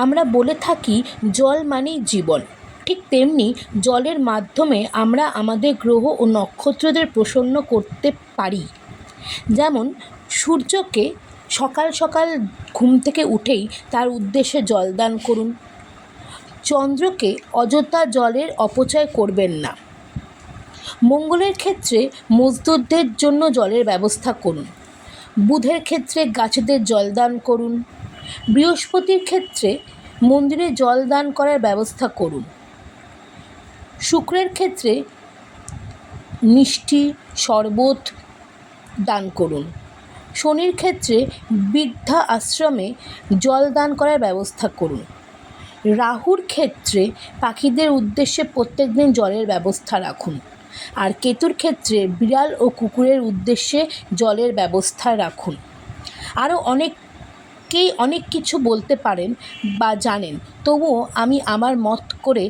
আমরা বলে থাকি জল মানেই জীবন, ঠিক তেমনি জলের মাধ্যমে আমরা আমাদের গ্রহ ও নক্ষত্রদের প্রসন্ন করতে পারি। যেমন সূর্যকে সকাল সকাল ঘুম থেকে উঠেই তার উদ্দেশ্যে জল দান করুন। চন্দ্রকে অযথা জলের অপচয় করবেন না। মঙ্গলের ক্ষেত্রে মজদুরদের জন্য জলের ব্যবস্থা করুন। বুধের ক্ষেত্রে গাছেদের জল দান করুন। বৃহস্পতির ক্ষেত্রে মন্দিরে জল দান করার ব্যবস্থা করুন। শুক্রের ক্ষেত্রে মিষ্টি শরবত দান করুন। শনির ক্ষেত্রে বৃদ্ধা আশ্রমে জল দান করার ব্যবস্থা করুন। রাহুর ক্ষেত্রে পাখিদের উদ্দেশ্যে প্রত্যেক দিন জলের ব্যবস্থা রাখুন। আর কেতুর ক্ষেত্রে বিড়াল ও কুকুরের উদ্দেশ্যে জলের ব্যবস্থা রাখুন। আরও অনেকেই অনেক কিছু বলতে পারেন বা জানেন, তবুও আমি আমার মত করে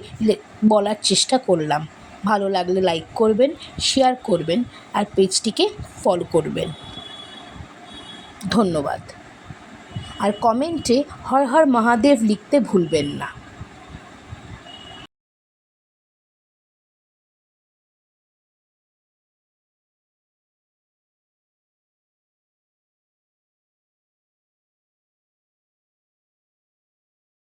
বলার চেষ্টা করলাম। ভালো লাগলে লাইক করবেন, শেয়ার করবেন আর পেজটিকে ফলো করবেন। ধন্যবাদ। আর কমেন্টে হর হর মহাদেব লিখতে ভুলবেন না।